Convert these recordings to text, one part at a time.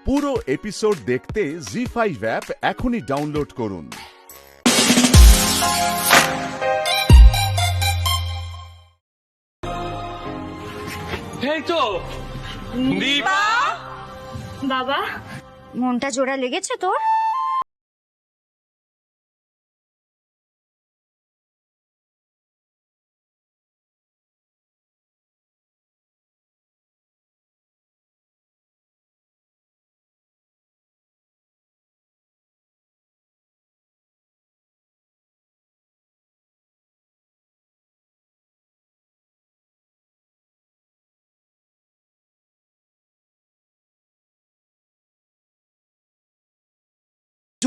পুরো এপিসোড দেখতে জি5 অ্যাপ এখনই ডাউনলোড করুন। এই তো দীপা। বাবা, মনটা জোড়া লেগেছে তোর?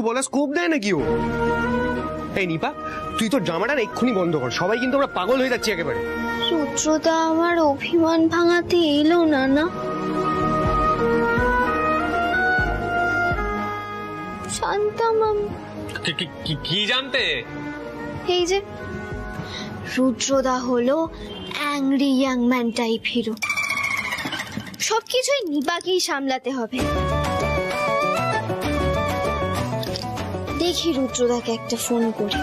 বলে স্কোপ দেয় নাকি ও? এই নিপা, তুই তোর জামাটা না এক্ষুনি বন্ধ কর, সবাই কিন্তু আমরা পাগল হয়ে যাচ্ছি একেবারে। রুদ্রদা আমার অভিমান ভাঙাতে এলো না। শান্তা মাম, কি জানতে? এই যে রুদ্রদা হলো angry young man type hero, সবকিছুই নিপাকেই সামলাতে হবে। দেখি রুদ্রদাকে একটা ফোন করি।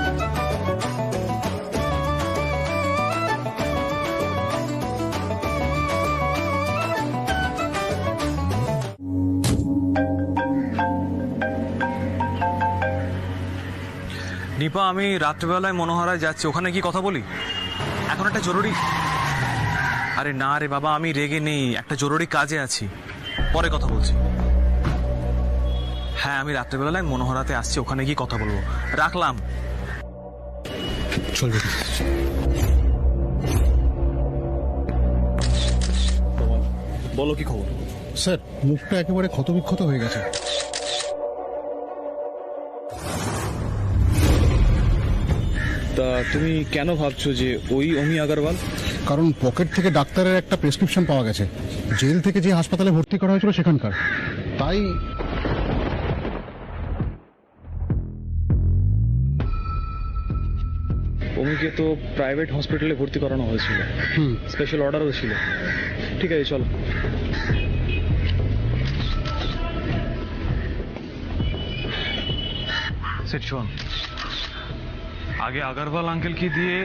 দীপা, আমি রাত্রেবেলায় মনোহরায় যাচ্ছি, ওখানে কি কথা বলি? এখন একটা জরুরি... আরে না রে বাবা, আমি রেগে নেই, একটা জরুরি কাজে আছি, পরে কথা বলছি। হ্যাঁ, আমি রাত্রেবেলায় মনোহরাতে আসছি, ওখানে গিয়ে কথা বলবো। রাখলাম। চলবে। বলো, কি খবর? স্যার, মুখটা একেবারে ক্ষতবিক্ষত হয়ে গেছে। তা তুমি কেন ভাবছো যে ওই অমি আগরওয়াল? কারণ পকেট থেকে ডাক্তারের একটা প্রেসক্রিপশন পাওয়া গেছে, জেল থেকে যে হাসপাতালে ভর্তি করা হয়েছিল সেখানকার। তাই অমিকে তো প্রাইভেট হসপিটালে ভর্তি করানো হয়েছিল, স্পেশাল অর্ডারও ছিল। ঠিক আছে, চলো। শোন, আগে আগরওয়াল আঙ্কেলকে দিয়ে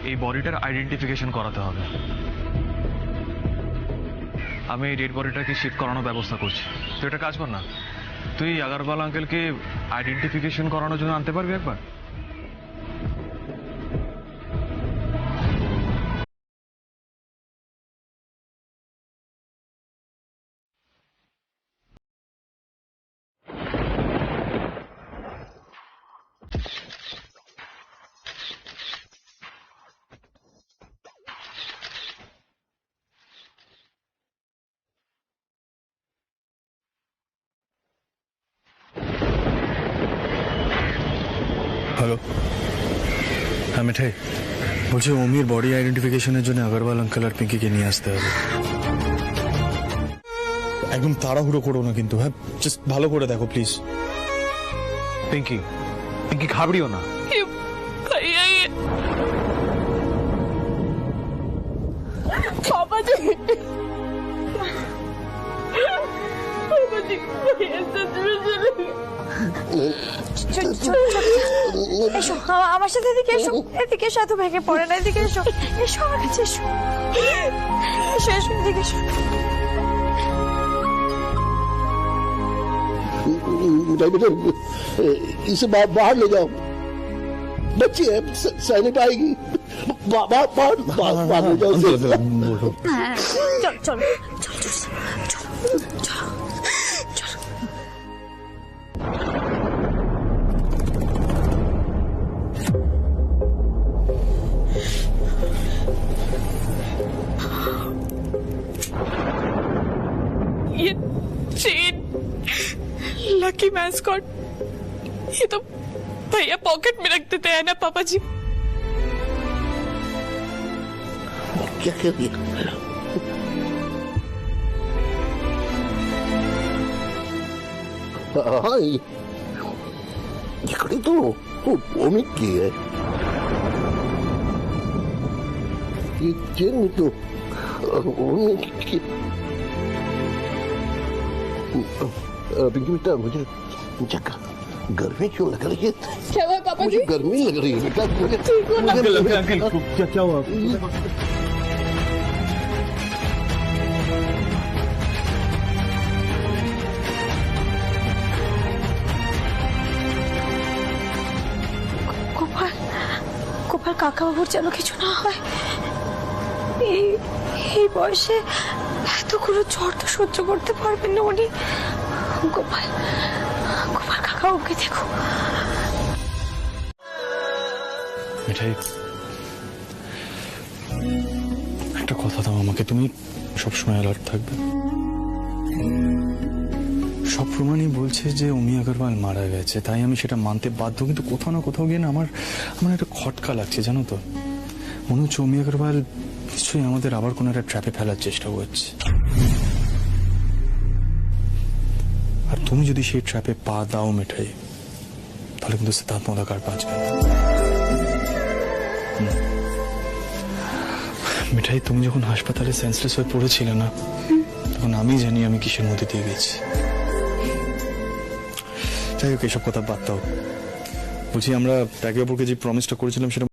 এই বডিটার আইডেন্টিফিকেশন করাতে হবে। আমি এই ডেড বডিটাকে শিফট করানোর ব্যবস্থা করছি। তুই একটা কাজ কর না, তুই আগরওয়াল আঙ্কেলকে আইডেন্টিফিকেশন করানোর জন্য আনতে পারবি একবার? হ্যালো, হ্যাঁ মিঠাই বলছি, অমির বডি আইডেন্টিফিকেশনের জন্য আগরওয়াল আঙ্কেল আর পিঙ্কিকে নিয়ে আসতে হবে। একদম তাড়াহুড়ো করো না কিন্তু, হ্যাঁ, জাস্ট ভালো করে দেখো প্লিজ। পিঙ্কি, পিঙ্কি ঘাবড়িও না। এসো আমার সাথে, এদিকে এসো, এদিকে এসো, এত ভেঙে পড়ে না, এদিকে এসো, এসো আমার কাছে, এসো এসো এসো, এদিকে এসো। बेटा, इसे बाहर ले जाओ, बच्ची है, सैनिक आएगी, बाहर ले जाओ। হ্যাঁ, চলো চলো চলো চলো চলো। ये चेन लकी मैस्कॉट, ये तो भैया पॉकेट में रख देते हैं ना पापा जी। क्या कर दिया? हाँ, ये खड़ी तो ओमिक की है। ये चेन तो ओमिक की। पिंकी बेटा मुझे जगह गर्मी क्यों लग रही है? क्या हुआ पापा मुझे जी? गर्मी लग रही है बेटा। क्या हुआ? গোপাল গোপাল কাকাবাবুর যেন কিছু না হয়। এই এই বয়সে এতগুলো ঝড় তো সহ্য করতে পারবেন না উনি। গোপাল গোপাল কাকাবাবুকে দেখো। মিঠাই, একটা কথা দাও আমাকে, তুমি সবসময় অ্যালার্ট থাকবে। সব প্রমাণই বলছে যে অমি আগরওয়াল মারা গেছে, তাই আমি সেটা মানতে বাধ্য। কিন্তু কোথাও না কোথাও গিয়ে না আমার একটা খটকা লাগছে, জানো তো। মনে হচ্ছে অমি আগরওয়াল নিশ্চয়ই আমাদের আবার কোনো একটা ট্র্যাপে ফেলার চেষ্টা করছে। আর তুমি যদি সেই ট্র্যাপে পা দাও মিঠাই, তাহলে কিন্তু সিদ্ধার্থ মলাকার বাঁচবে না। মিঠাই, তুমি যখন হাসপাতালে সেন্সলেস হয়ে পড়েছিলে না, তখন আমি জানি আমি কিসের মধ্যে দিয়ে গেছি। যাই হোক, এসব কথা বাদ দাও। বলছি, আমরা একে অপরকে যে প্রমিসটা করেছিলাম সেটা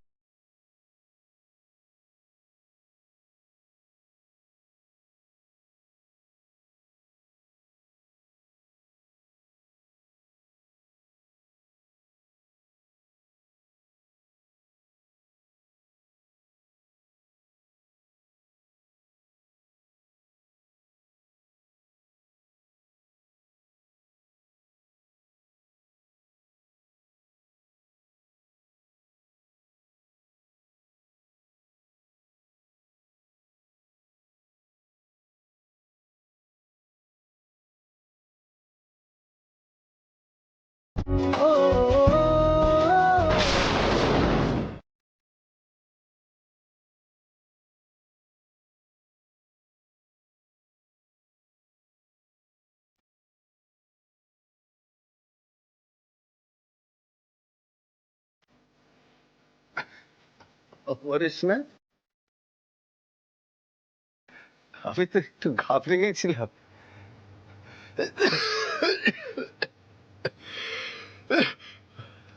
বলিস না, আমি তো একটু ঘাবড়ে গেছিলাম।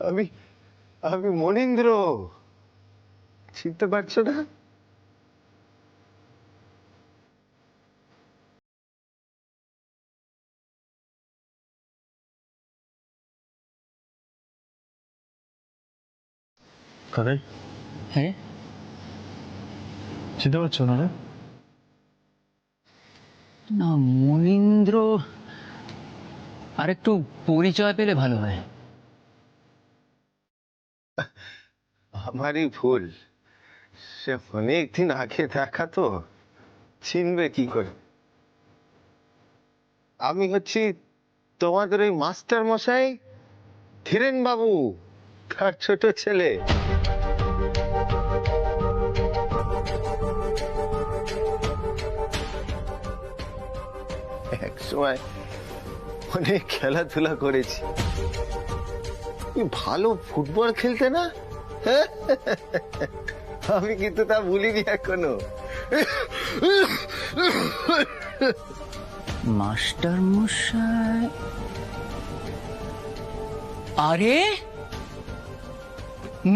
আমি আমি মনীন্দ্র, চিনতে পারছো না? কাদের? হ্যাঁ, চিনতে পারছো না? না, মনীন্দ্র আর একটু পরিচয় পেলে ভালো হয়। আমারই ভুল, সে অনেকদিন আগে দেখা তো, চিনবে কি করে? আমি হচ্ছি তোমাদের ওই মাস্টার মশাই ধীরেন বাবু, তার ছোট ছেলে। এক সময় অনেক খেলাধুলা করেছি। ভালো ফুটবল খেলতে না? আমি কিন্তু তা ভুলিনি এখনো। মাস্টার মশাই, আরে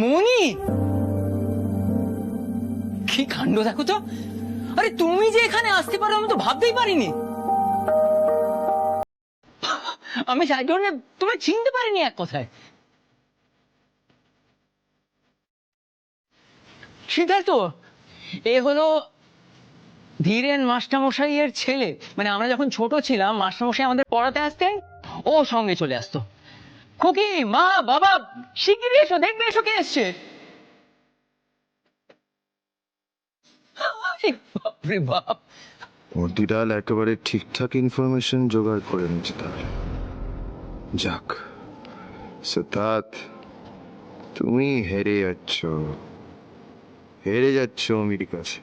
মনি, কি কাণ্ড দেখো তো। আরে তুমি যে এখানে আসতে পারো আমি তো ভাবতেই পারিনি। আমি যাই জন্য তোমায় চিনতে পারিনি এক কথায়। সিদ্ধার্থ, এ হলো ধীরেন মাস্টারমশাইয়ের ছেলে। মানে আমরা যখন ছোট ছিলাম, মাস্টারমশাই আমাদের পড়াতে আসতেন, ও সঙ্গে চলে আসতো। খুকি, মা, বাবা, শিগগিরই এসো, দেখবে এসো কে এসছে। বাপরে বাপ, মতিলাল একেবারে ঠিকঠাক ইনফরমেশন জোগাড় করে নিচ্ছে। তাহলে যাক, সিদ্ধার্থ, তুমি হেরে যাচ্ছ অমির কাছে।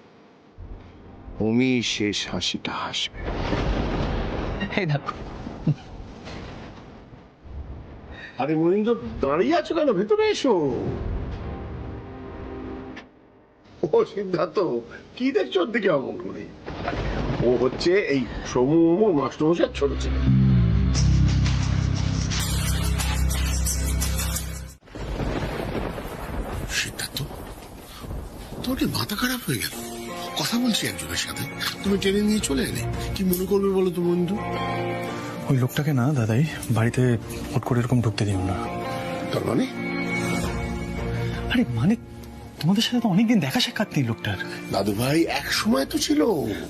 অমি শেষ হাসিটা হাসবে। এই দেখো। আরে মনীন্দ্র, দাঁড়িয়ে আছো কেন? ভেতরে এসো। ও সিদ্ধার্থ, কি দেখছো ওর দিকে অমন করে? ও হচ্ছে এই সমু মাস্টারমশাইয়ের ছোট ছেলে। কি মাথা খারাপ হয়ে গেল? কথা বলছি একজনের সাথে, তুমি টেনে নিয়ে চলে এলে। কি মনে করবে বলো তো বন্ধু? ওই লোকটাকে না দাদাই বাড়িতে হুট করে এরকম ঢুকতে দিও না। তার মানে? আরে মানে তোমাদের সাথে তো অনেকদিন দেখা সাক্ষাৎ নেই লোকটার। দাদু ভাই এক সময় তো ছিল।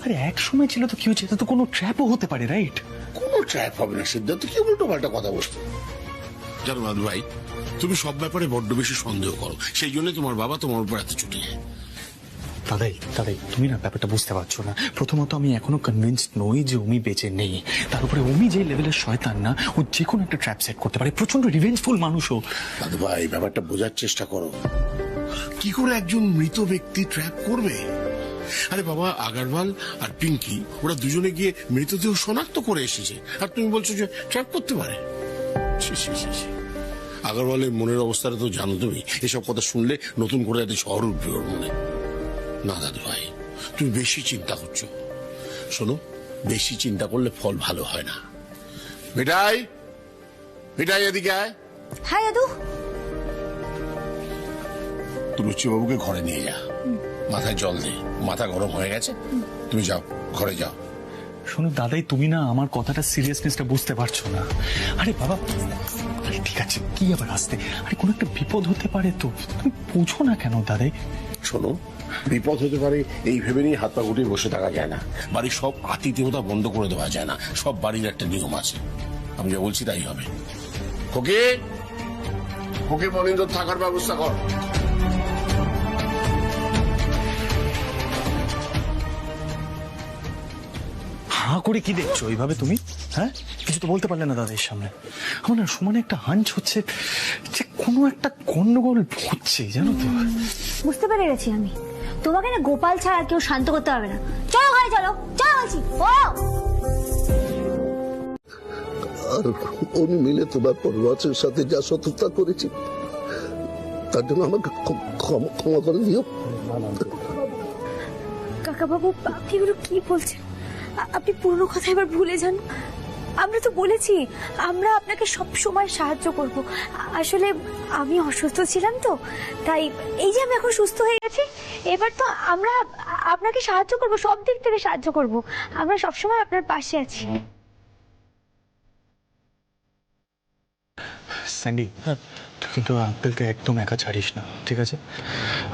আরে এক সময় ছিল তো কি হচ্ছে, এটা তো কোনো ট্র্যাপও হতে পারে, রাইট? কোনো ট্র্যাপ হবে না সিদ্ধার্থ, কি উল্টো পাল্টা কথা বলছো। জানো দাদু ভাই, তুমি সব ব্যাপারে বড্ড বেশি সন্দেহ করো, সেই জন্য তোমার বাবা তোমার উপর এত ছুটে যায়। দাদাই দাদাই তুমি না ব্যাপারটা বুঝতে পারছো না। প্রথমত আমি এখনো কনভিন্সড নই যে উমি বেঁচে নেই। তার উপরে উমি যে লেভেলের শয়তান না, ও যে কোনো একটা ট্র্যাপ সেট করতে পারে। প্রচন্ড রিভেঞ্জফুল মানুষও। দাদু ভাই ব্যাপারটা বোঝার চেষ্টা করো। কি করে একজন মৃত ব্যক্তি ট্র্যাপ করবে? আরে বাবা, আগারওয়াল আর পিঙ্কি ওরা দুজনে গিয়ে মৃতদেহ শনাক্ত করে এসেছে, আর তুমি বলছো যে ট্র্যাপ করতে পারে? আগারওয়ালের মনের অবস্থাটা তো জানো তুমি। এসব কথা শুনলে নতুন করে একটা শহর উঠবে ওর মনে। না দাদু ভাই, তুমি বেশি চিন্তা করছো। শোনো, বেশি চিন্তা করলে ফল ভালো হয় না। মিঠাই, মিঠাই এদিকে আয়। হ্যাঁ দাদু। তুলসী বাবুকে ঘরে নিয়ে যা, মাথায় জল দে, মাথা গরম হয়ে গেছে। তুমি যাও, ঘরে যাও। শোনো দাদাই, তুমি না আমার কথাটা সিরিয়াসনেসটা বুঝতে পারছো না। আরে বাবা, আরে ঠিক আছে, কি আবার আসতে, আরে কোনো একটা বিপদ হতে পারে তো, তুমি বুঝো না কেন দাদাই? শোনো, বিপদ হতে পারে এই ভেবে নিয়ে হাত পা গুটিয়ে বসে থাকা যায় না। বাড়ির সব আতিথেয়তা বন্ধ করে দেওয়া যায় না। সব বাড়ির একটা নিয়ম আছে। আমি যা বলছি তাই হবে। ওকে ওকে, মনিন্দর থাকার ব্যবস্থা কর। হাঁ করে কি দেখছো এইভাবে তুমি? হ্যাঁ, কিছু তো বলতে পারলে না দাদার সামনে। আমার না সমানে একটা হাঞ্চ হচ্ছে যে কোনো একটা গন্ডগোল হচ্ছে, জানো তো। বুঝতে পেরে গেছি আমি, তোমাকে না গোপাল ছাড়া কেউ শান্ত করতে পারবে না। চলো ঘরে চলো, চলো বলছি। ও আর আমি মিলে তোমার পরিবারের সাথে যা শত্রুতা করেছি, তার জন্য আমাকে ক্ষমা করে দিও। কাকা বাবু, আপনি এগুলো কি বলছেন? আপনি পুরনো কথা এবার ভুলে যান। আমরা তো বলেছি আমরা আপনাকে সব সময় সাহায্য করব। আসলে আমি অসুস্থ ছিলাম তো, তাই এই যে আমি এখন সুস্থ হয়ে গেছি, এবার তো আমরা আপনাকে সাহায্য করব, সব দিক থেকে সাহায্য করব। আমরা সবসময় আপনার পাশে আছি। স্যান্ডি, তুই কিন্তু আঙ্কেলকে একদম একা ছাড়িস না, ঠিক আছে?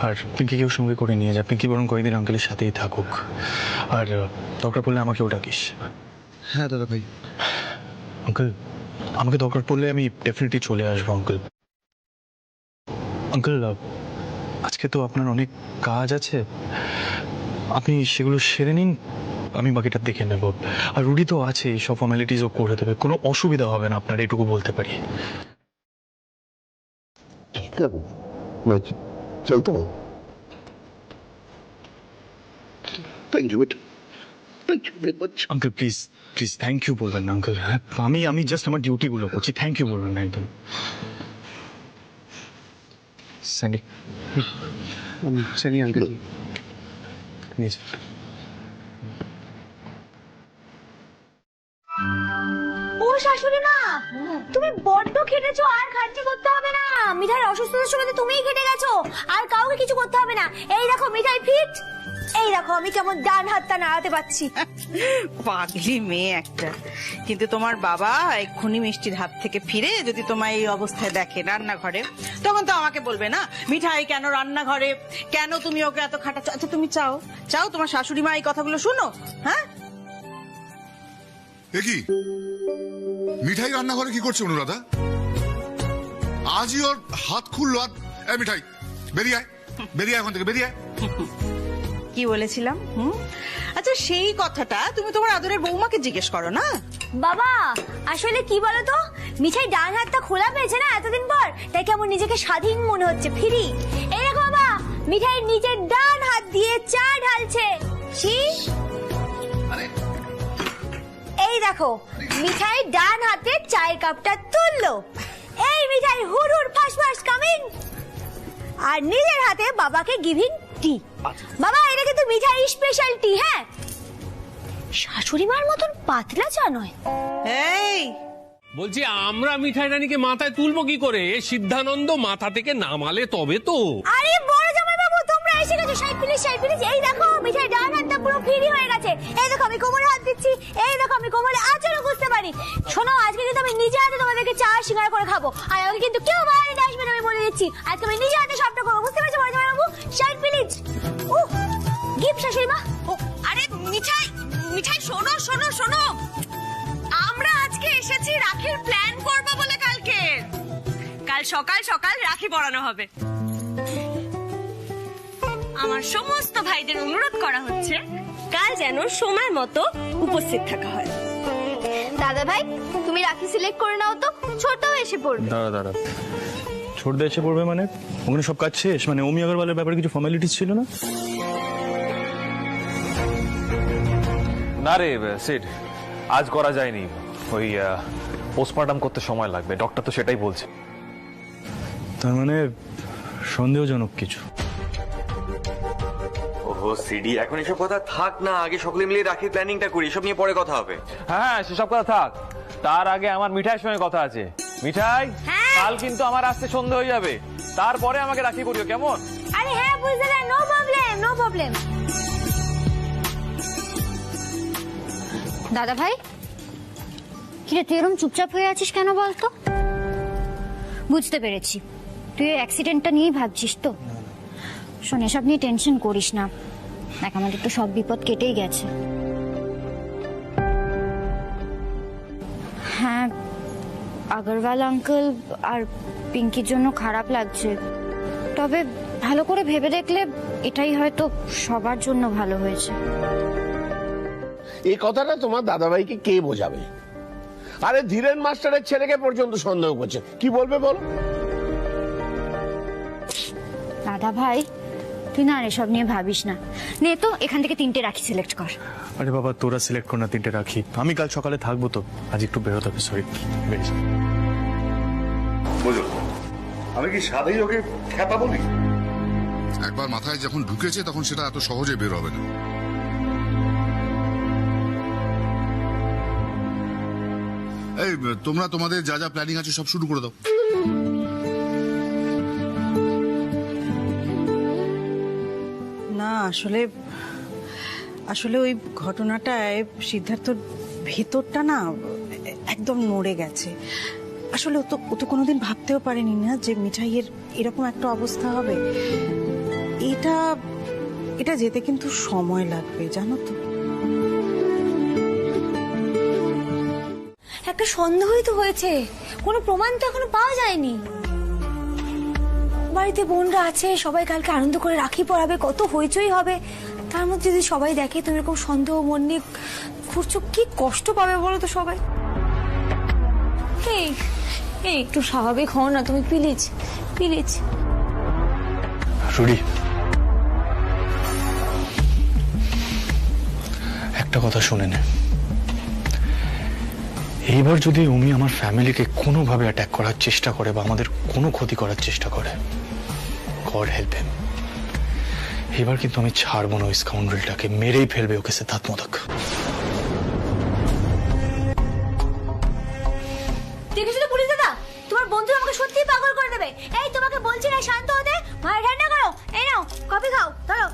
আর পিঙ্কিকেও সঙ্গে করে নিয়ে যা। পিঙ্কি বরং কয়েকদিন আঙ্কেলের সাথেই থাকুক। আর দরকার পড়লে আমাকেও ডাকিস। হ্যাঁ দাদা ভাই। আঙ্কেল, আমাকে দরকার পড়লে আমি ডেফিনেটলি চলে আসবো আঙ্কেল। আঙ্কেল, আজকে তো আপনার অনেক কাজ আছে, আপনি সেগুলো সেরে নিন, আমি বাকিটা দেখে নেব। আর রুডি তো আছে, সব ফর্মালিটিসও করে দেবে, কোনো অসুবিধা হবে না আপনার, এটুকু বলতে পারি। চলতো। থ্যাংক ইউ বেটা, thank you very much. Uncle please please thank you বলবেন না আঙ্কেল। হ্যাঁ, আমি জাস্ট আমার ডিউটিগুলো করছি, থ্যাংক ইউ বলবেন না একদম। স্যান্ডি, স্যান্ডি আঙ্কেল, ও শাশুড়ি মা, তুমি বড্ড খেটেছো, আর খাটনি করতে হবে না। মিঠাইয়ের অসুস্থতার সময় তো তুমিই খেটে গেছো, আর কাউকে কিছু করতে হবে না। এই দেখো মিঠাই ফিট, এই দেখো আমি কেমন ডান হাতটা নাড়াতে পারছি। পাগলি মেয়ে একটা। কিন্তু তোমার বাবা এক্ষুনি মিষ্টির হাত থেকে ফিরে যদি তোমার এই অবস্থায় দেখে রান্নাঘরে, তখন তো আমাকে বলবে না মিঠাই কেন রান্নাঘরে, কেন তুমি ওকে এত খাটাচ্ছ। আচ্ছা তুমি চাও চাও তোমার শাশুড়ি মা এই কথাগুলো শুনো? হ্যাঁ, কি মিঠাই রান্নাঘরে কি করছে অনুরাধা? আজই ওর হাত খুললো। আর মিঠাই বেরিয়ে আয়, বেরিয়ে আয় এখান থেকে, বেরিয়ে আয়। কি বলেছিলাম? আচ্ছা সেই কথাটা তুমি তোমার আদরের বৌমাকে জিজ্ঞেস করো না। বাবা আসলে কি বলতো, মিঠাই ডান হাতটা খোলা পেয়েছে না এতদিন পর, তাই কেমন নিজেকে স্বাধীন মনে হচ্ছে, ফ্রি। এই দেখো বাবা, মিঠাই নিজের ডান হাত দিয়ে চা ঢালছে। এই দেখো মিঠাই ডান হাতে চায়ের কাপটা তুললো। এই মিঠাই হুড় হুড় ফাঁস ফাঁস কামিং, আর নিজের হাতে বাবাকে গিভিং টি। বাবা এটা কিন্তু মিঠাই স্পেশাল টি। হ্যাঁ, শাশুড়ি মার মতন পাতলা চা নয়। এই বলছি আমরা মিঠাই রানীকে মাথায় তুলবো কি করে? সিদ্ধানন্দ মাথা থেকে নামালে তবে তো। আরে বড় জামাই বাবু, তোমরা এসে গেছে। 60 প্লিজ 60 প্লিজ। এই দেখো মিঠাই ডান হাতটা পুরো ফ্রি হয়ে গেছে। এই দেখো আমি কোমরে হাত দিচ্ছি, এই দেখো আমি কোমরে আঁচড়ও বুঝতে পারি। শোনো আজকে কিন্তু আমি নিজে হাতে তোমাদেরকে চা সিঙ্গারা করে খাবো, আর আমাকে কিন্তু কেউ বাইরে দিয়ে আসবে না, আমি বলে দিচ্ছি। আজকে আমি নিজে হাতে সবটা করবো, বুঝতে পেরেছো বড় বাবু? 60 প্লিজ। ও গিফট শাশুড়ি মা। ও আরে মিঠাই মিঠাই শোনো শোনো শোনো, আমরা আজকে এসেছি রাখির প্ল্যান করব বলে। কাল সকাল সকাল রাখি পরানো হবে। আমার সমস্ত ভাইদের অনুরোধ করা হচ্ছে কাল যেন সময় মতো উপস্থিত থাকা হয়। দাদা ভাই তুমি রাখি সিলেক্ট করে নাও তো, ছোট এসে পড়বে। দাঁড়া ছোটদা এসে পড়বে মানে? ওখানে সব কাজ শেষ? মানে অমি আগরওয়ালের ব্যাপারে কিছু ফর্মালিটিস ছিল না? না রে সিড, আজ করা যায়নি। ওই পোস্টমর্টম করতে সময় লাগবে, ডক্টর তো সেটাই বলছে। তার মানে সন্দেহজনক কিছু। ওহো সিডি, এখন এসব কথা থাক না, আগে সকলে মিলে রাখির প্ল্যানিংটা করি, এসব নিয়ে পরে কথা হবে। হ্যাঁ সেসব কথা থাক, তার আগে আমার মিঠাইয়ের সঙ্গে কথা আছে। মিঠাই, কাল কিন্তু আমার আসতে সন্ধ্যা হয়ে যাবে, তারপরে আমাকে রাখি করিও, কেমন? আরে হ্যাঁ বুঝলে, নো প্রবলেম নো প্রবলেম। দাদা ভাই কিরে তুই এরকম চুপচাপ হয়ে আছিস কেন বলতো? বুঝতে পেরেছি তুই অ্যাক্সিডেন্টটা নিয়েই ভাবছিস তো। শোন এসব নিয়ে টেনশন করিস না, দেখ আমাদের তো সব বিপদ কেটেই গেছে। হ্যাঁ আগরওয়াল আঙ্কেল আর পিঙ্কির জন্য খারাপ লাগছে, তবে ভালো করে ভেবে দেখলে এটাই হয়তো সবার জন্য ভালো হয়েছে। এই কথাটা তোমার দাদাভাইকে কে বোঝাবে? আরে ধীরেন মাস্টারের ছেলেকে পর্যন্ত সন্দেহ করছে, কি বলবে বল? দাদা ভাই তুই না এসব নিয়ে ভাবিস না, নে তো এখান থেকে 3টে রাখি সিলেক্ট কর। আরে বাবা তোরা সিলেক্ট কর না 3টে রাখি, আমি কাল সকালে থাকবো তো, আজ একটু বেরোতে হবে। সরি বেরিয়ে বুঝলো, আমি কি সাদাই ওকে খ্যাপা বলি? একবার মাথায় যখন ঢুকেছে তখন সেটা এত সহজে বের হবে না। এই তোমরা তোমাদের যা যা প্ল্যানিং আছে সব শুরু করে দাও। না আসলে আসলে ওই ঘটনাটায় সিদ্ধার্থর ভেতরটা না একদম নড়ে গেছে। আসলে ও তো কোনোদিন ভাবতেও পারেনি না যে মিঠাইয়ের এরকম একটা অবস্থা হবে। এটা যেতে কিন্তু সময় লাগবে জানো তো। একটা সন্দেহই তো হয়েছে, কোনো প্রমাণ তো এখনো পাওয়া যায়নি। বাড়িতে বোনরা আছে, সবাই কালকে আনন্দ করে রাখি পরাবে, কত হইচই হবে, তার মধ্যে যদি সবাই দেখে তুমি এরকম সন্দেহ মন নিয়ে ঘুরছো, কি কষ্ট পাবে বলো তো সবাই। এই একটু স্বাভাবিক হও না তুমি প্লিজ প্লিজ। রুডি একটা কথা শুনে নে, এইবার যদি উমি আমার ফ্যামিলিকে কোনোভাবে অ্যাটাক করার চেষ্টা করে বা আমাদের কোনো ক্ষতি করার চেষ্টা করে, গড হেল্প হিম, এবার কিন্তু আমি ছাড়বো না ওই স্কাউন্ডারটাকে, মেরেই ফেলবে ওকে সিদ্ধার্থ মোদক। দেখেছো তো পুলিশ দাদা, তোমার বন্ধু আমাকে সত্যিই পাগল করে দেবে। এই তোমাকে বলছি না শান্ত হতে, মায়ের ঠান্ডা করো, এই নাও কফি খাও ধরো।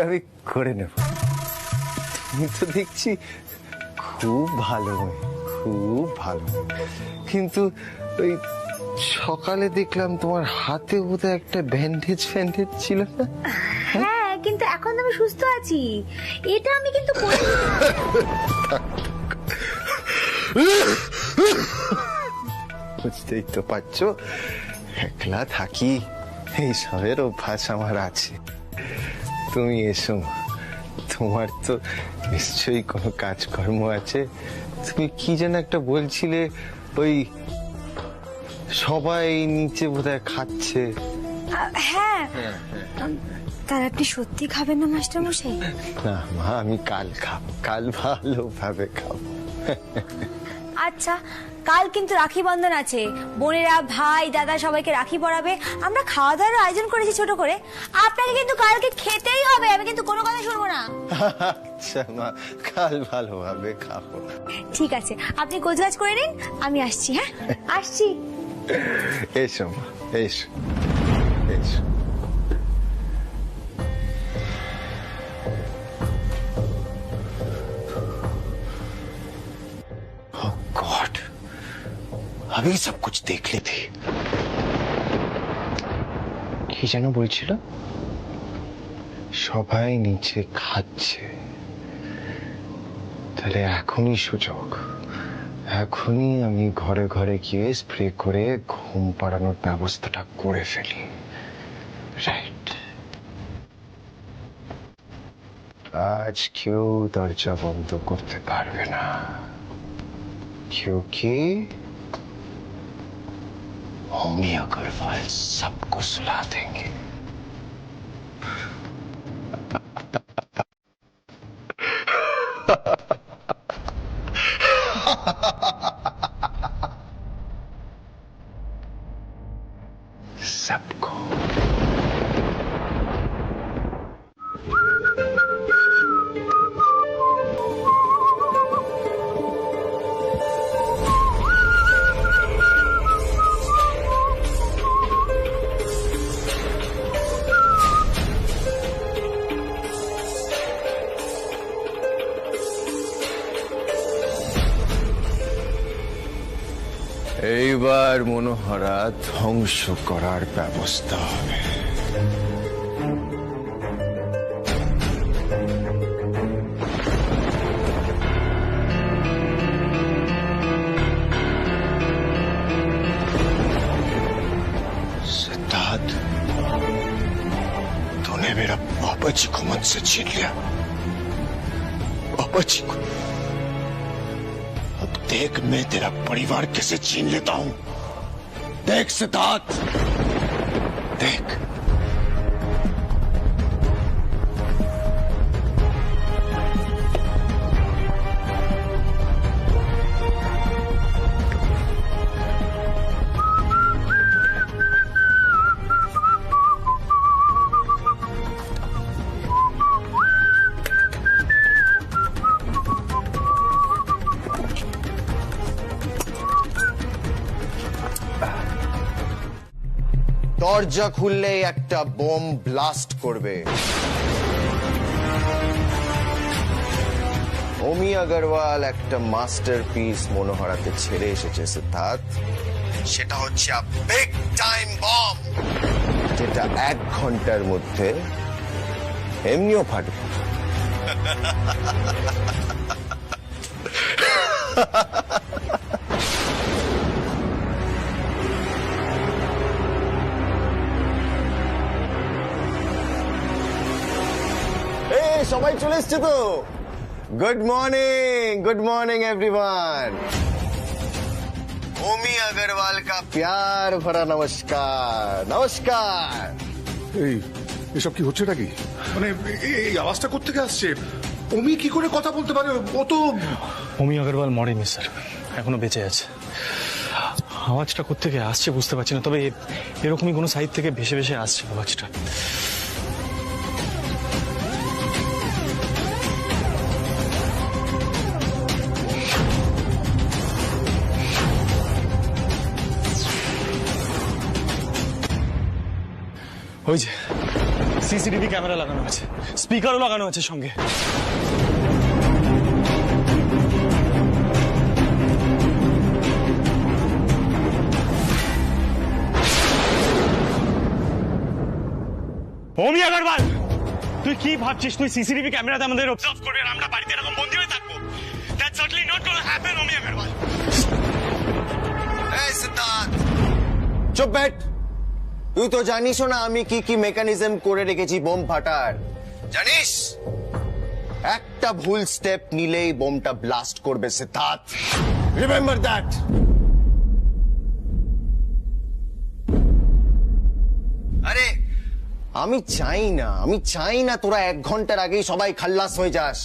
আমি করে নেব। তুমি তো দেখছি খুব ভালো মেয়ে, খুব ভালো, কিন্তু ওই সকালে দেখলাম তোমার হাতে বোধহয় একটা ব্যান্ডেজ ছিল না? হ্যাঁ কিন্তু এখন আমি সুস্থ আছি, এটা আমি কিন্তু বুঝতেই তো পারছো একলা থাকি, এইসবের অভ্যাস আমার আছে। তুমি এসো, তোমার তো নিশ্চয়ই কোনো কাজকর্ম আছে। তুমি কি যেন একটা বলছিলে, ওই সবাই নিচে বোধহয় খাচ্ছে। হ্যাঁ তার আপনি সত্যি খাবেন না মাস্টার মশাই? না মা, আমি কাল খাবো, কাল ভালোভাবে খাবো। আচ্ছা, কাল কিন্তু রাখি বন্ধন আছে, বোনেরা ভাই দাদা সবাইকে রাখি পরাবে, আমরা খাওয়া দাওয়ার আয়োজন করেছি ছোট করে, আপনাকে কিন্তু কালকে খেতেই হবে, আমি কিন্তু কোনো কথা শুনবো না। আচ্ছা মা, কাল ভালোভাবে খাবো। ঠিক আছে, আপনি গোছগাছ করে নিন, আমি আসছি। হ্যাঁ, আসছি। এসো মা, এসো এসো। Oh God, अभी सब कुछ देख ली थी। কি যেন বলছিল? সবাই নিচে খাচ্ছে, তাহলে এখনই সুযোগ, এখনই আমি ঘরে ঘরে গিয়ে স্প্রে করে ঘুম পাড়ানোর ব্যবস্থাটা করে ফেলি। রাইট, আজ কেউ দরজা বন্ধ করতে পারবে না, क्योंकि होमी अग्रवाल सबको सुला देंगे। सबको। এইবার মনোহরা ধ্বংস করার ব্যবস্থা হবে। सिद्धार्थ, तूने मेरा पापा जी को मुझसे छीन लिया, पापा जी को। अब देख मैं तेरा परिवार कैसे छीन लेता हूं। देख सिद्धार्थ, देख। দরজা খুললে একটা বোম ব্লাস্ট করবে। হোমি আগরওয়াল একটা মাস্টারপিস মনোহরাতে ছেড়ে এসেছে সিদ্ধার্থ, সেটা হচ্ছে বিগ টাইম বম, যেটা 1 ঘন্টার মধ্যে এমনিও ফাটবে। সবাই চলে এসছে তো? Good morning everyone. Homi Agarwal का प्यार भरा नमस्कार। नमस्कार। এই এসব কি হচ্ছেটা কি? মানে এই আওয়াজটা কোত্থেকে আসছে? ওমি কি করে কথা বলতে পারে? ও তো হোমি আগরওয়াল মরেনি স্যার, এখনো বেঁচে আছে। আওয়াজটা কোত্থেকে আসছে বুঝতে পারছি না, তবে এরকমই কোনো সাইড থেকে ভেসে ভেসে আসছে আওয়াজটা। ওই যে সিসিটিভি ক্যামেরা লাগানো আছে, স্পিকারও লাগানো আছে সঙ্গে। হোমি আগরওয়াল, তুই কি ভাবছিস তুই সিসিটিভি ক্যামেরাতে আমাদের অবজার্ভ করবি আর আমরা বাড়িতে এরকম বন্দী হয়ে থাকবো? That's certainly not gonna happen Homi Agarwal. এই সিদ্ধার্থ, চুপ बैठ। তুই তো জানিস না আমি কি কি মেকানিজম করে রেখেছি বোম ফাটার, জানিস? একটা ভুল স্টেপ নিলেই বোমটা ব্লাস্ট করবে সিদ্ধার্থ, রিমেম্বার দ্যাট। আরে আমি চাই না তোরা 1 ঘন্টার আগেই সবাই খাল্লাস হয়ে যাস।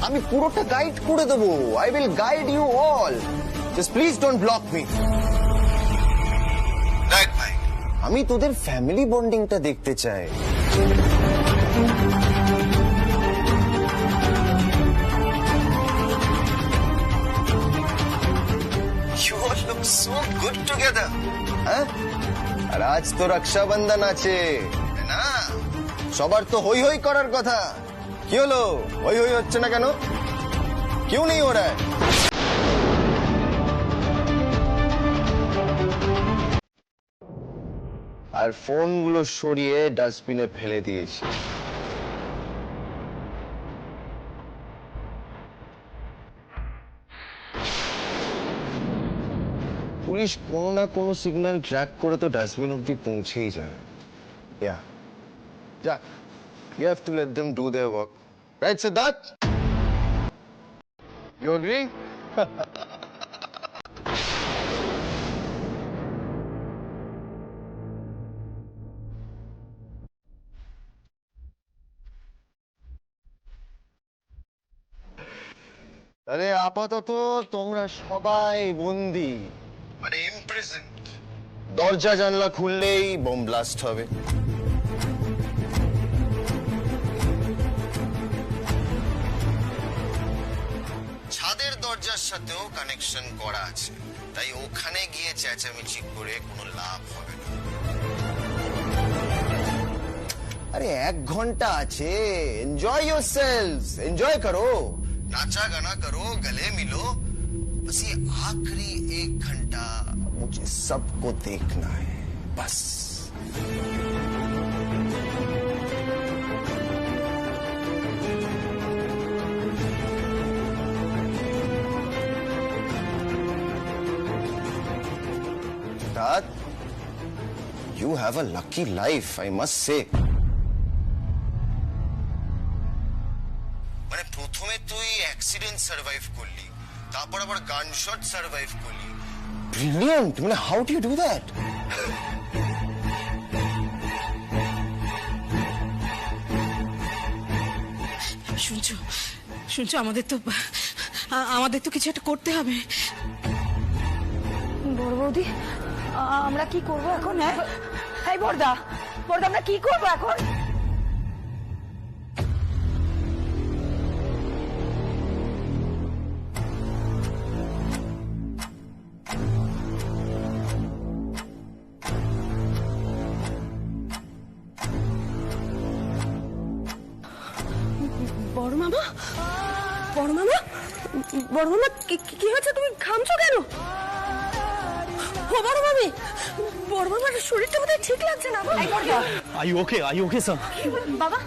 আমি পুরোটা গাইড করে দেবো। I will guide you all, just please don't block me. দেখ ভাই, আমি তোদের ফ্যামিলি বন্ডিংটা দেখতে চাই। You all look so good together, হ্যাঁ? আর আজ তো রক্ষাবন্ধন আছে না, সবার তো হই হই করার কথা। কি হলো, হই হই হচ্ছে না কেন? क्यों नहीं हो रहा है? আর ফোনগুলো সরিয়ে ডাস্টবিনে ফেলে দিয়েছি। পুলিশ কোনো না কোনো সিগন্যাল ট্র্যাক করে তো ডাস্টবিন অব্দি পৌঁছেই যাবে। যাক, you have to let them do their work. Right, Siddharth? You agree? আরে আপাতত তোমরা সবাই বন্দি, মানে ইমপ্রিজন্ড। দরজা জানলা খুললেই বোম ব্লাস্ট হবে। ছাদের দরজার সাথেও কানেকশন করা আছে, তাই ওখানে গিয়ে চেঁচামেচি করে কোনো লাভ হবে না। আরে 1 ঘন্টা আছে, এনজয় योरसेल्व्स, এনজয় করো, नाचा गाना करो, गले मिलो। बस ये आखिरी 1 घंटा मुझे सबको देखना है, बस। Dad, you have a lucky life, I must say. মানে প্রথমে তুই অ্যাক্সিডেন্ট সার্ভাইভ করলি, তারপর আবার গানশট সার্ভাইভ করলি। ব্রিলিয়ান্ট, মানে how do you do that? শুনছো আমাদের তো কিছু একটা করতে হবে। বড় বৌদি, আমরা কি করব এখন? হ্যাঁ বড়দা, আমরা কি করব এখন? বড় মামা, কি হয়েছে? তুমি ঘামছো কেন? বড় মামার শরীরটা বোধহয় ঠিক লাগছে না। Are you okay, sir? বাবা,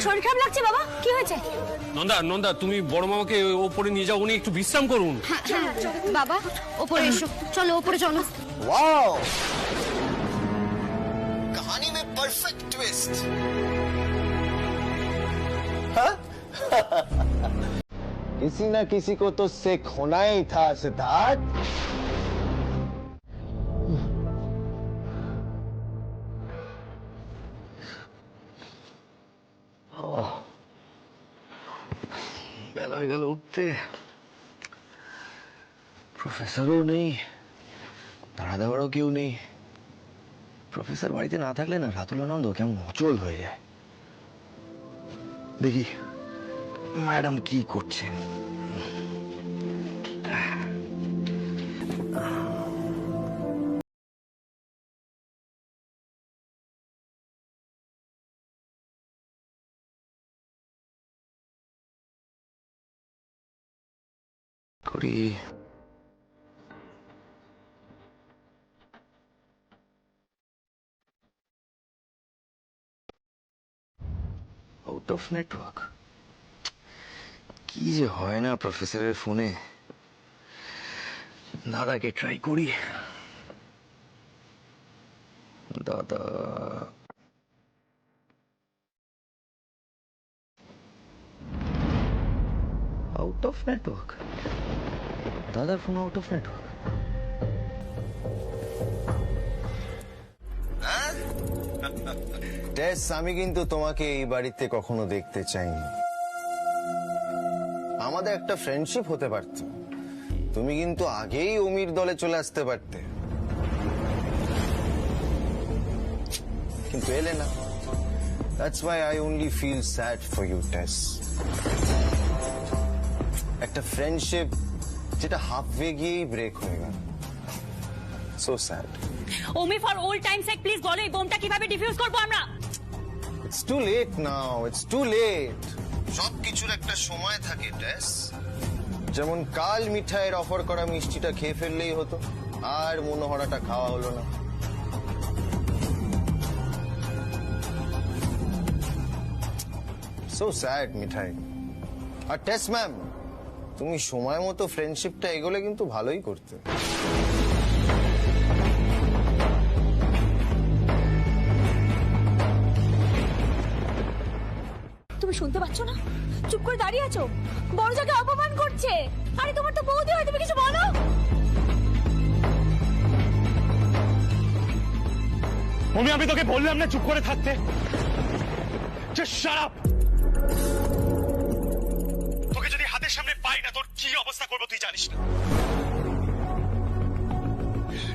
শরীর খারাপ লাগছে। বাবা, কি হয়েছে? নন্দা, তুমি বড় মামাকে ওপরে নিয়ে যাও, উনি একটু বিশ্রাম করুন। বাবা, ওপরে এসো, চলো ওপরে চলো। वाओ, कहानी में परफेक्ट ट्विस्ट। हाँ? किसी ना किसी को तो सिक होना ही था, सिद्धार्थ। বেলা হয়ে গেল উঠতে, প্রফেসরও নেই, দাঁড়া দেওয়ারও কেউ নেই। প্রফেসর বাড়িতে না থাকলে না রাতুল আনন্দ কেমন অচল হয়ে যায়। দেখি ম্যাডাম কি করছেন। করি আউট অফ নেটওয়ার্ক। কি যে হয় না প্রফেসরের ফোনে। দাদাকে ট্রাই করি। দাদা, আউট অফ নেটওয়ার্ক। দাদার ফোন আউট অফ নেটওয়ার্ক। টেস, আমি কিন্তু তোমাকে এই বাড়িতে কখনো দেখতে চাইনি। আমাদের একটা ফ্রেন্ডশিপ হতে পারত। তুমি কিন্তু আগেই অমির দলে চলে আসতে পারতে, কিন্তু এলে না। That's why I only feel sad for you, Tess. একটা ফ্রেন্ডশিপ যেটা হাফওয়ে গিয়েই ব্রেক হয়ে গেল, so sad. Omi for old time sake please বলো এই বোমটা কিভাবে ডিফিউজ করব আমরা? It's too late now. It's too late. সব কিছুর একটা সময় থাকে, টেস। যেমন কাল মিঠাইয়ের অফার করা মিষ্টিটা খেয়ে ফেললেই হতো, আর মনোহরাটা খাওয়া হলো না। So sad, মিঠাই। আর টেস ম্যাম, তুমি সময় মতো ফ্রেন্ডশিপটা এগোলে কিন্তু ভালোই করতে। তুমি শুনতে পাচ্ছ না? চুপ করে দাঁড়িয়ে আছো, বড় জায়গায় অপমান করছে। আরে তোমার তো বৌদি হয়, তুমি কিছু বলো। আমি তোকে বললাম না চুপ করে থাকতে। Just shut up! তোকে যদি হাতের সামনে পাই না, তোর কি অবস্থা করবো তুই জানিস না।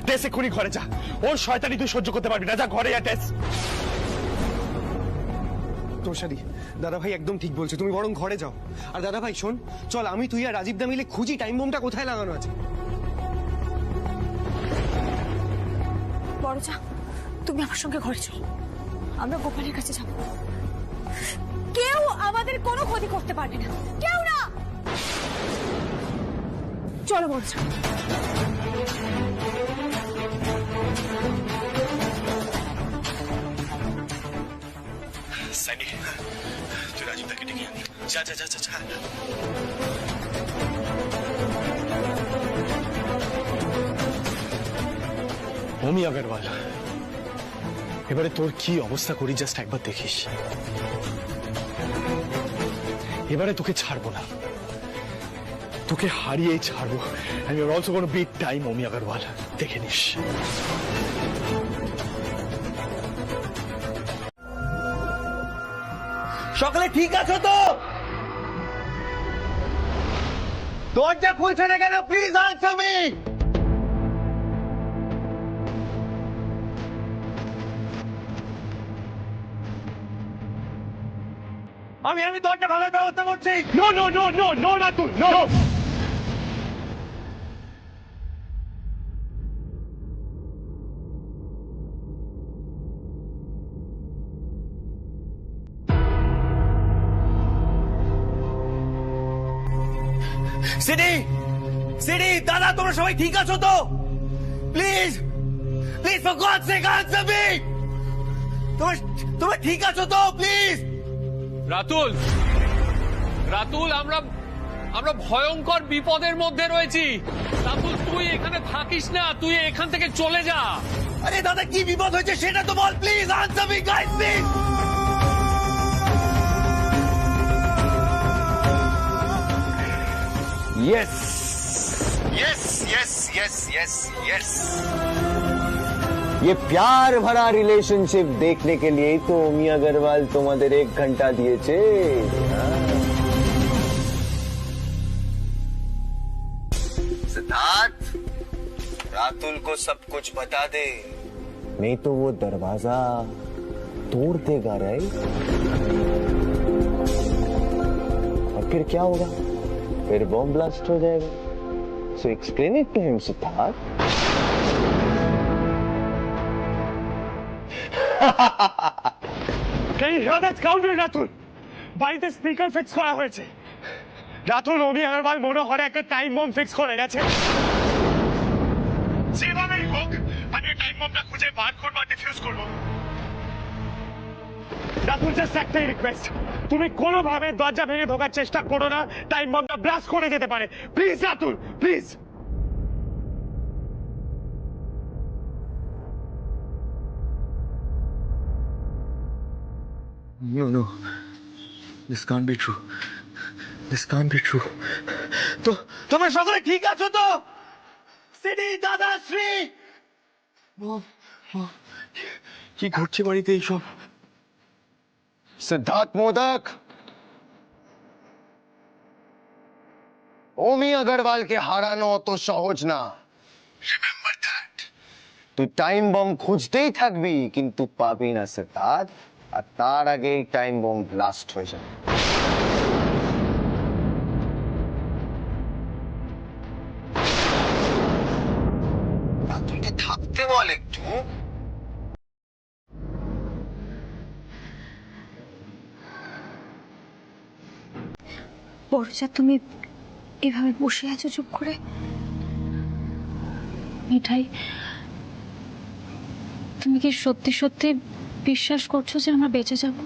টেস এক্ষুনি ঘরে যা, ওর শয়তানি তুই সহ্য করতে পারবি না। যা ঘরে যা টেস। তোষারি, দাদা ভাই একদম ঠিক বলছে, তুমি বরং ঘরে যাও। আর দাদা ভাই শোন, চল আমি তুই আর রাজীব দা মিলে খুঁজি টাইম বোমটা কোথায় লাগানো আছে। বড় যা, তুমি আমার সঙ্গে ঘরে চলো, আমরা গোপালের কাছে যাবো। কেউ আমাদের কোনো ক্ষতি করতে পারবে না, কেউ না। চলো বড় যা। সানি, তুই রাজীব দাকে ডেকে আন। যা যা যা যা। অমি আগরওয়াল, এবারে তোর কি অবস্থা করি জাস্ট একবার দেখিস। এবারে তোকে ছাড়বো না, তোকে হারিয়েই ছাড়বো। আমি অলসো কোনো বিগ টাইম অমি আগরওয়াল, দেখে নিস। সকালে ঠিক আছো তো? দরজা খুলছে না কেন? Please answer me. আমি দরজা ভাঙার ব্যবস্থা করছি। No no no no no Ratul, no. সিডি, সিডি, দাদা তোমরা সবাই ঠিক আছো তো? Please please for God sake answer me. তোমরা ঠিক আছো তো? প্লিজ। রাতুল, রাতুল, আমরা ভয়ঙ্কর বিপদের মধ্যে রয়েছি। রাতুল তুই এখানে থাকিস না, তুই এখান থেকে চলে যা। আরে দাদা কি বিপদ হয়েছে সেটা তো বল। Please answer me guys, please. Yes, yes, yes, yes, yes, yes. ये प्यार भरा रिलेशनशिप देखने के लिए ही तो ओमी अग्रवाल तुम्हारे 1 घंटा दिए थे। सिद्धार्थ, रातुल को सब कुछ बता दे, नहीं तो वो दरवाजा तोड़ देगा। राइट? और फिर क्या होगा? फिर बॉम्ब ब्लास्ट हो जाएगा। So explain it to him, Siddharth. Can you hear that scoundrel, Ratul? বাড়িতে স্পিকার ফিক্স করা হয়েছে। রাতুল অমি আগরওয়াল মনোহরে একটা টাইম বম ফিক্স করে গেছে। যেভাবেই হোক আমি টাইম বমটা খুঁজে বার করবো আর ডিফিউজ করবো। রাতুল, জাস্ট একটাই রিকোয়েস্ট, তুমি কোনোভাবে দরজা ভেঙে ঢোকার চেষ্টা করো না, টাইম বমটা ব্লাস্ট করে যেতে পারে। Please Ratul, please. No, no. This can't be true. This can't be true. তো তোমরা সকলে ঠিক আছো তো? সিডি, দাদা, শ্রী। কি ঘটছে বাড়িতে এইসব? सिद्धार्थ मोदक, ওমি আগরওয়ালকে হারানো অত সহজ না। তুই টাইম বম খুঁজতেই থাকবি কিন্তু পাবি না সিদ্ধার্থ, আর তার আগেই টাইম বম ব্লাস্ট হয়ে যাবে। তুই থাকতে বল একটু। বড়জা, তুমি এভাবে বসে আছো চুপ করে? মিঠাই, তুমি কি সত্যি সত্যি বিশ্বাস করছো যে আমরা বেঁচে যাব?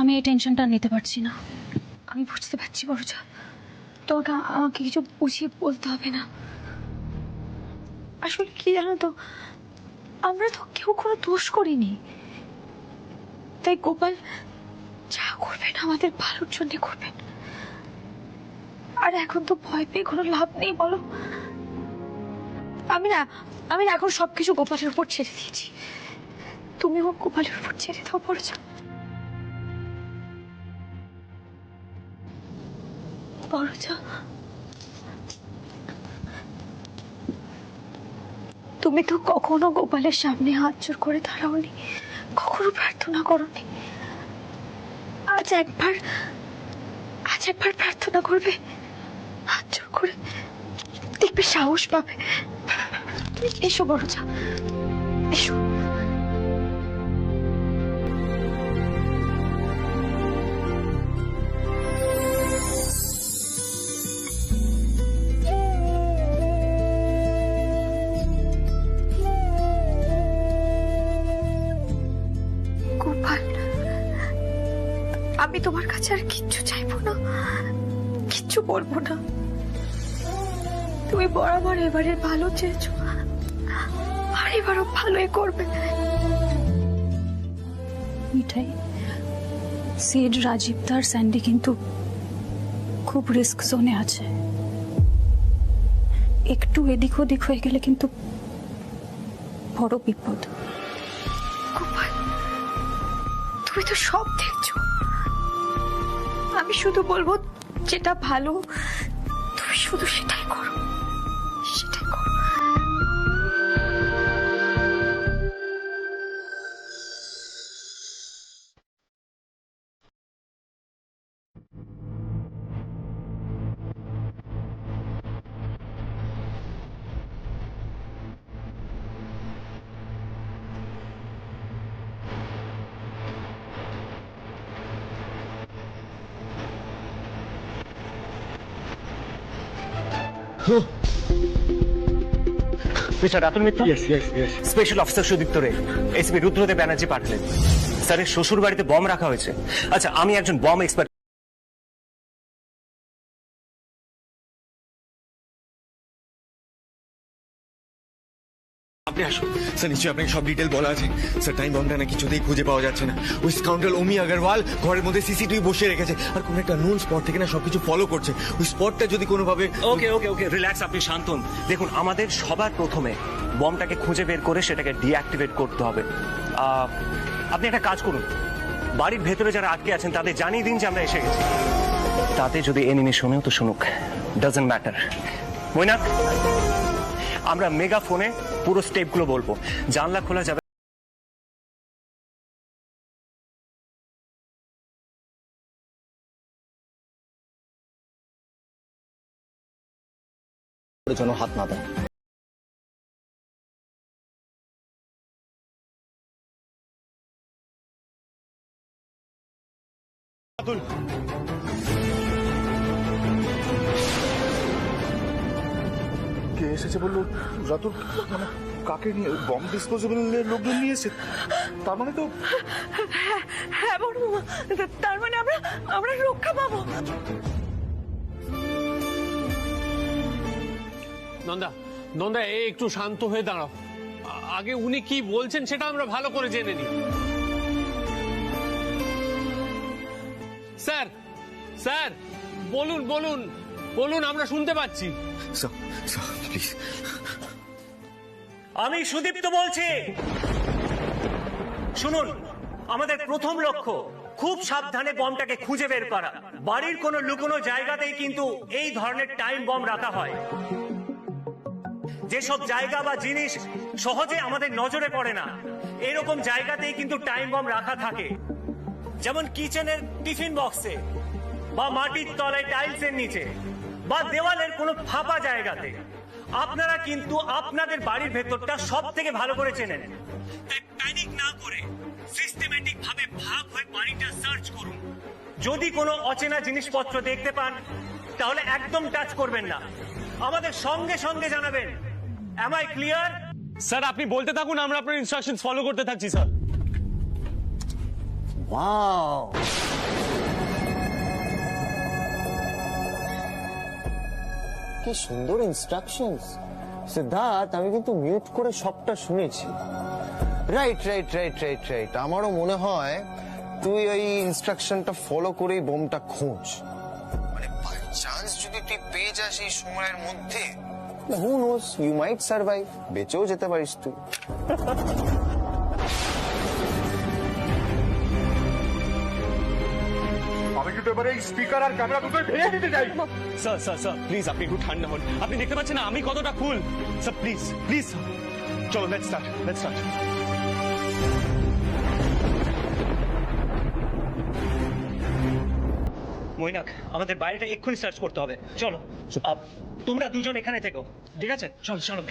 আমি এই টেনশনটা নিতে পারছি না। আমি বুঝতে পারছি বড়জা, তোমাকে আমাকে কিছু বুঝিয়ে বলতে হবে না। আসলে কি জানো তো, আমরা তো কেউ কোনো দোষ করিনি, তাই গোপাল যা করবেন আমাদের ভালোর জন্য করবেন। আর এখন তো ভয় পেয়ে কোনো লাভ নেই, বলো? আমি না এখন সবকিছু গোপালের উপর ছেড়ে দিয়েছি। তুমিও গোপালের উপর ছেড়ে দাও বড়জা। বড়জা, তুমি তো কখনো গোপালের সামনে হাত জোর করে দাঁড়াওনি, কখনো প্রার্থনা করোনি। আজ একবার প্রার্থনা করবে, হাত জোর করে, দেখবে সাহস পাবে। এসো বড়জা, এসো। গোপাল, আমি তোমার কাছে আর কিচ্ছু চাইবো না, কিচ্ছু বলবো না। তুমি বরাবর এবারে ভালো চেয়েছো, আর এবারও ভালোই করবে। মিঠাই, সেড, রাজীব আর স্যান্ডি কিন্তু খুব রিস্ক জোনে আছে। একটু এদিক ওদিক হয়ে গেলে কিন্তু বড় বিপদ। গোপাল, তুমি তো সব দেখছো। আমি শুধু বলবো যেটা ভালো, তুমি শুধু সেটাই করো, সেটাই করো। মিস্টার রাতুল মিত্র, স্পেশাল অফিসার সুদীপ্ত রে এসপি রুদ্রদেব ব্যানার্জি পাঠালেন। স্যারের শ্বশুর বাড়িতে বম রাখা হয়েছে। আচ্ছা, আমি একজন বম এক্সপার্ট। আপনি আসুন স্যার, নিশ্চয়ই আপনাকে সব ডিটেল বলা আছে। স্যার, টাইম বমটা না কিছুতেই খুঁজে পাওয়া যাচ্ছে না। ওই স্কাউন্ডার ওমি আগরওয়াল ঘরের মধ্যে সিসিটিভি বসিয়ে রেখেছে, আর কোন একটা নুন স্পট থেকে না সবকিছু ফলো করছে। ওই স্পটটা যদি কোনোভাবে... ওকে ওকে ওকে, রিল্যাক্স, আপনি শান্ত হন। দেখুন, আমাদের সবার প্রথমে বমটাকে খুঁজে বের করে সেটাকে ডিঅ্যাক্টিভেট করতে হবে। আপনি একটা কাজ করুন, বাড়ির ভেতরে যারা আটকে আছেন তাদের জানিয়ে দিন যে আমরা এসে গেছি। তাতে যদি এনিমি শোনেও তো শুনুক, ডাজন্ট ম্যাটার। মৈনাক, আমরা মেগা ফোনে পুরো স্টেপগুলো বলবো। জানলা খোলা যাবে, যেন হাত না দেয়। কে এসেছে বললো? রাতুল মানে কাকে নিয়ে? বম ডিসপোজেবলের লোকজন নিয়ে এসেছে, তার মানে তো... হ্যাঁ বড় মামা, তার মানে আমরা রক্ষা পাবো। নন্দা, নন্দা, একটু শান্ত হয়ে দাঁড়াও। আগে উনি কি বলছেন সেটা আমরা ভালো করে জেনে নিই। স্যার, স্যার, বলুন বলুন বলুন, আমরা শুনতে পাচ্ছি। প্লিজ। আমি সুদীপ্ত বলছি। শুনুন, আমাদের প্রথম লক্ষ্য খুব সাবধানে বমটাকে খুঁজে বের করা। বাড়ির কোনো লুকোনো জায়গাতেই কিন্তু এই ধরনের টাইম বম রাখা হয়। যেসব জায়গা বা জিনিস সহজে আমাদের নজরে পড়ে না, এরকম জায়গাতেই কিন্তু টাইম বম রাখা থাকে। যেমন কিচেনের টিফিন বক্সে, বা মাটির তলায় টাইলসের নিচে, বা দেওয়ালের কোনো ফাঁপা জায়গাতে। আপনারা কিন্তু আপনাদের বাড়ির ভেতরটা সব থেকে ভালো করে চেনেন, তাই প্যানিক না করে সিস্টেমেটিক ভাবে ভাগ হয়ে বাড়িটা সার্চ করুন। যদি কোনো অচেনা জিনিসপত্র দেখতে পান তাহলে একদম টাচ করবেন না, আমাদের সঙ্গে সঙ্গে জানাবেন। Am I clear? স্যার আপনি বলতে থাকুন, আমরা আপনার ইনস্ট্রাকশনস ফলো করতে থাকছি স্যার। ওয়াও, কি সুন্দর ইনস্ট্রাকশনস। সিদ্ধার্থ, আমি কিন্তু মিউট করে সবটা শুনেছি। Right right right right right আমারও মনে হয় তুই ওই ইনস্ট্রাকশনটা ফলো করেই বোমটা খোঁজ। মানে বাই চান্স যদি তুই পেয়ে যাস এই সময়ের মধ্যে, হু নোস, ইউ মাইট সার্ভাইভ, বেঁচেও যেতে পারিস তুই। আমি কিন্তু এবারে এই স্পিকার আর ক্যামেরা দুটোই ভেঙে দিতে চাই। স্যার স্যার স্যার প্লিজ আপনি একটু ঠান্ডা হন। আপনি দেখতে পাচ্ছেন না আমি কতটা ফুল। স্যার প্লিজ প্লিজ চলো লেটস স্টার্ট। মৈনাক, আমাদের বাড়িটা এক্ষুনি সার্চ করতে হবে। চলো, তোমরা দুজন এখানে থেকো, ঠিক আছে? চলো চলো।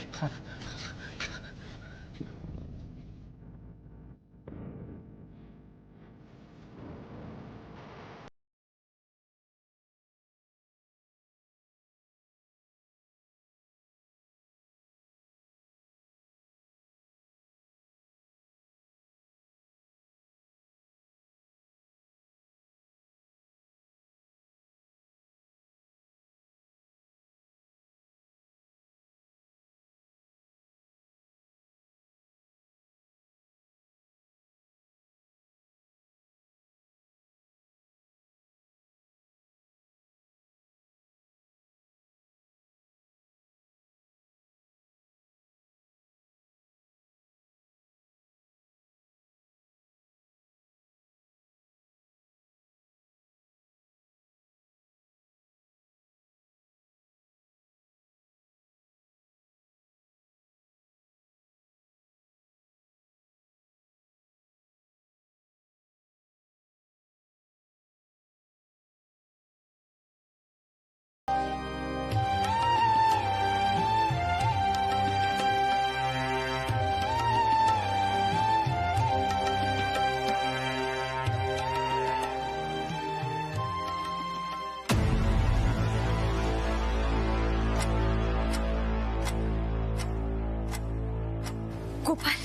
গোপাল,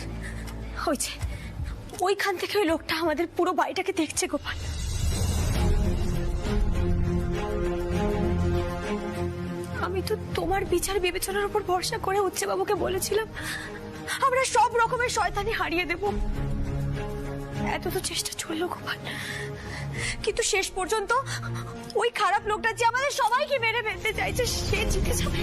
হয়েছে, ওইখান থেকে ওই লোকটা আমাদের পুরো বাড়িটাকে দেখছে। গোপাল, আমি তো তোমার বিচার বিবেচনার উপর ভরসা করে উচ্চে বাবুকে বলেছিলাম আমরা সব রকমের শয়তানি হারিয়ে দেব। এত তো চেষ্টা চললো গোপাল, কিন্তু শেষ পর্যন্ত ওই খারাপ লোকটা যে আমাদের সবাইকে মেরে ফেলতে চাইছে সে জিতে যাবে।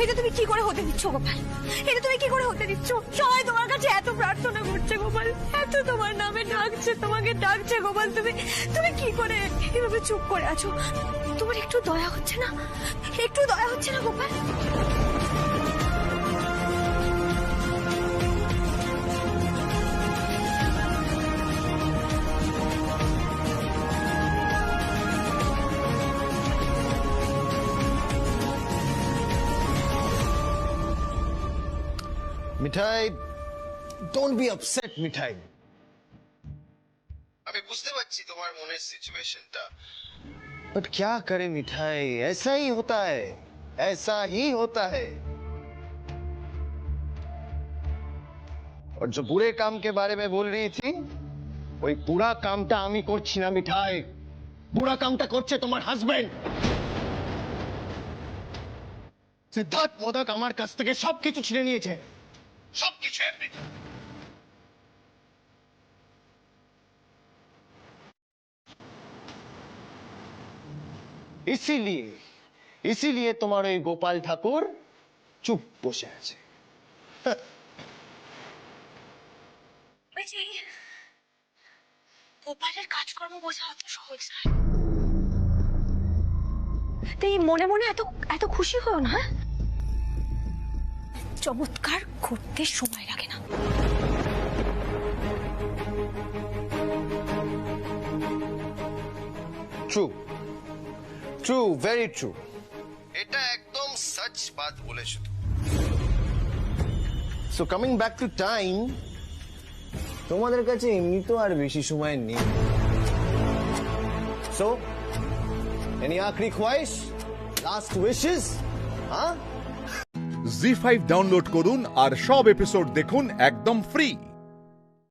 এটা তুমি কি করে হতে দিচ্ছ গোপাল? এটা তুমি কি করে হতে দিচ্ছ? সবাই তোমার কাছে এত প্রার্থনা করছে গোপাল, এত তোমার নামে ডাকছে, তোমাকে ডাকছে গোপাল, তুমি তুমি কি করে এভাবে চুপ করে আছো? তোমার একটু দয়া হচ্ছে না? একটু দয়া হচ্ছে না গোপাল? মিঠাই, ডোন্ট বি আপসেট মিঠাই। আমি বুঝতে পারছি তোমার মনের সিচুয়েশনটা, बट क्या करे मिठाई, ऐसा ही होता है, ऐसा ही होता है। और जो बुरे काम के बारे में बोल रही थी, ওই বুড়া কামটা আমি করছি না মিঠাই, বুড়া কামটা করছে তোমার হাজবেন্ড। সিদ্ধার্থ মোদক আমার কাছ থেকে সবকিছু ছিনে নিয়েছে, সবকিছু। इसीलिए तुम्हारे गोपाल ठाकुर চুপ বসে আছে। গোপালের কাজকর্ম বোঝা অত সহজ নয়। তুই মনে মনে এত এত খুশি হও না। চমৎকার করতে সময় লাগে না। ট্রু ট্রু ভেরি ট্রু, এটা একদম সচ বাত বলেছো। So coming back to time, তোমাদের কাছে এমনি তো আর বেশি সময় নেই। সো এনি আখরি খ্বাইশ, লাস্ট উইশেস? হ্যাঁ, জি5 ডাউনলোড করুন আর সব এপিসোড দেখুন একদম ফ্রি।